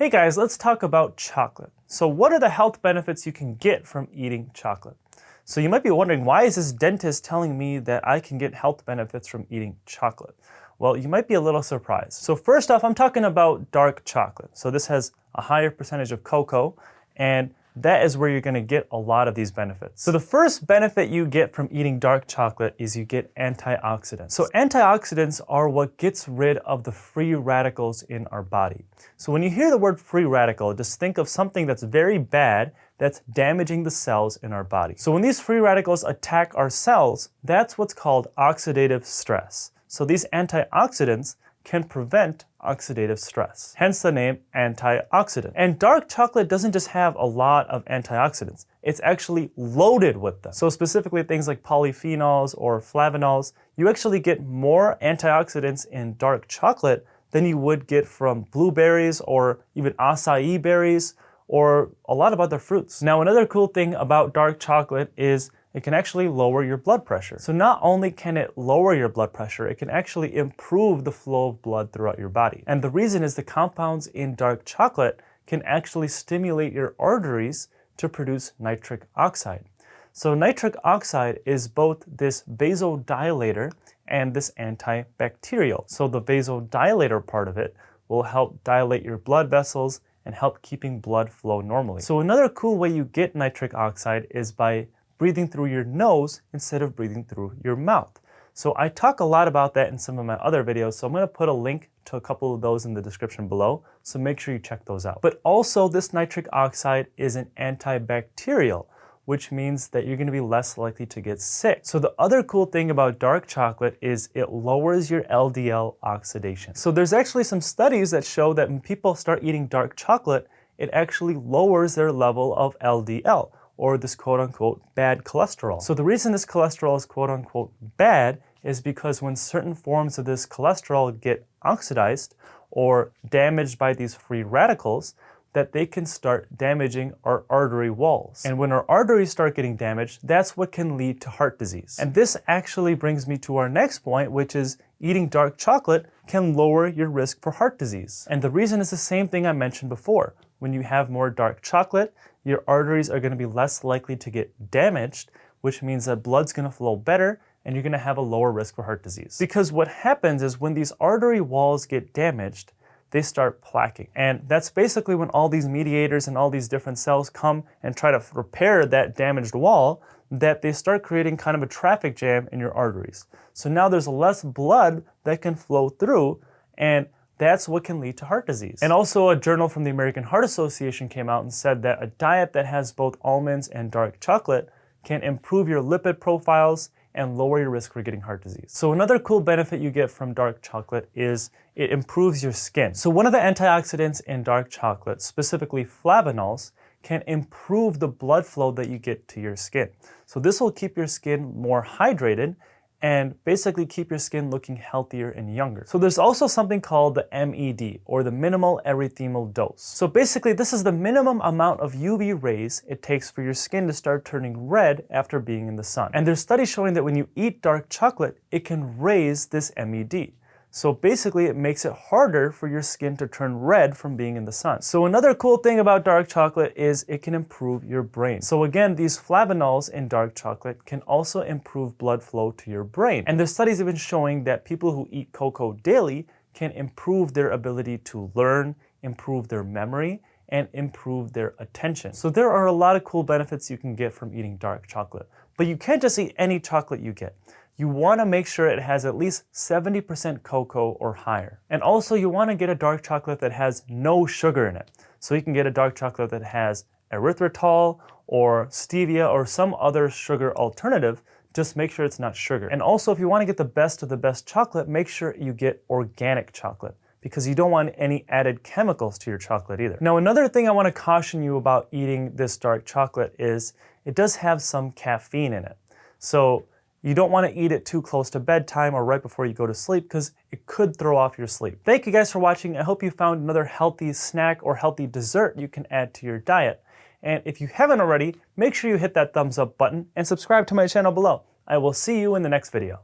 Hey guys, let's talk about chocolate. So what are the health benefits you can get from eating chocolate? So you might be wondering, why is this dentist telling me that I can get health benefits from eating chocolate? Well, you might be a little surprised. So first off, I'm talking about dark chocolate. So this has a higher percentage of cocoa, and that is where you're going to get a lot of these benefits. So the first benefit you get from eating dark chocolate is you get antioxidants. So antioxidants are what gets rid of the free radicals in our body. So when you hear the word free radical, just think of something that's very bad that's damaging the cells in our body. So when these free radicals attack our cells, that's what's called oxidative stress. So these antioxidants can prevent oxidative stress, hence the name antioxidant. And dark chocolate doesn't just have a lot of antioxidants, it's actually loaded with them. So specifically things like polyphenols or flavonols, you actually get more antioxidants in dark chocolate than you would get from blueberries or even acai berries or a lot of other fruits. Now, another cool thing about dark chocolate is it can actually lower your blood pressure. So not only can it lower your blood pressure, it can actually improve the flow of blood throughout your body. And the reason is the compounds in dark chocolate can actually stimulate your arteries to produce nitric oxide. So nitric oxide is both this vasodilator and this antibacterial. So the vasodilator part of it will help dilate your blood vessels and help keeping blood flow normally. So another cool way you get nitric oxide is by breathing through your nose instead of breathing through your mouth. So I talk a lot about that in some of my other videos, so I'm going to put a link to a couple of those in the description below, so make sure you check those out. But also this nitric oxide is an antibacterial, which means that you're going to be less likely to get sick. So the other cool thing about dark chocolate is it lowers your LDL oxidation. So there's actually some studies that show that when people start eating dark chocolate, it actually lowers their level of LDL, or this quote-unquote bad cholesterol. So the reason this cholesterol is quote-unquote bad is because when certain forms of this cholesterol get oxidized or damaged by these free radicals, that they can start damaging our artery walls. And when our arteries start getting damaged, that's what can lead to heart disease. And this actually brings me to our next point, which is eating dark chocolate can lower your risk for heart disease. And the reason is the same thing I mentioned before. When you have more dark chocolate, your arteries are going to be less likely to get damaged, which means that blood's going to flow better and you're going to have a lower risk for heart disease. Because what happens is when these artery walls get damaged, they start plaquing. And that's basically when all these mediators and all these different cells come and try to repair that damaged wall, that they start creating kind of a traffic jam in your arteries. So now there's less blood that can flow through, and that's what can lead to heart disease. And also a journal from the American Heart Association came out and said that a diet that has both almonds and dark chocolate can improve your lipid profiles and lower your risk for getting heart disease. So another cool benefit you get from dark chocolate is it improves your skin. So one of the antioxidants in dark chocolate, specifically flavonols, can improve the blood flow that you get to your skin. So this will keep your skin more hydrated and basically keep your skin looking healthier and younger. So there's also something called the MED, or the minimal erythemal dose. So basically this is the minimum amount of UV rays it takes for your skin to start turning red after being in the sun. And there's studies showing that when you eat dark chocolate, it can raise this MED. So basically it makes it harder for your skin to turn red from being in the sun. So another cool thing about dark chocolate is it can improve your brain. So again, these flavonols in dark chocolate can also improve blood flow to your brain. And there's studies even showing that people who eat cocoa daily can improve their ability to learn, improve their memory, and improve their attention. So there are a lot of cool benefits you can get from eating dark chocolate. But you can't just eat any chocolate you get. You want to make sure it has at least 70% cocoa or higher. And also you want to get a dark chocolate that has no sugar in it. So you can get a dark chocolate that has erythritol or stevia or some other sugar alternative. Just make sure it's not sugar. And also if you want to get the best of the best chocolate, make sure you get organic chocolate, because you don't want any added chemicals to your chocolate either. Now, another thing I want to caution you about eating this dark chocolate is it does have some caffeine in it. So you don't want to eat it too close to bedtime or right before you go to sleep, because it could throw off your sleep. Thank you guys for watching. I hope you found another healthy snack or healthy dessert you can add to your diet. And if you haven't already, make sure you hit that thumbs up button and subscribe to my channel below. I will see you in the next video.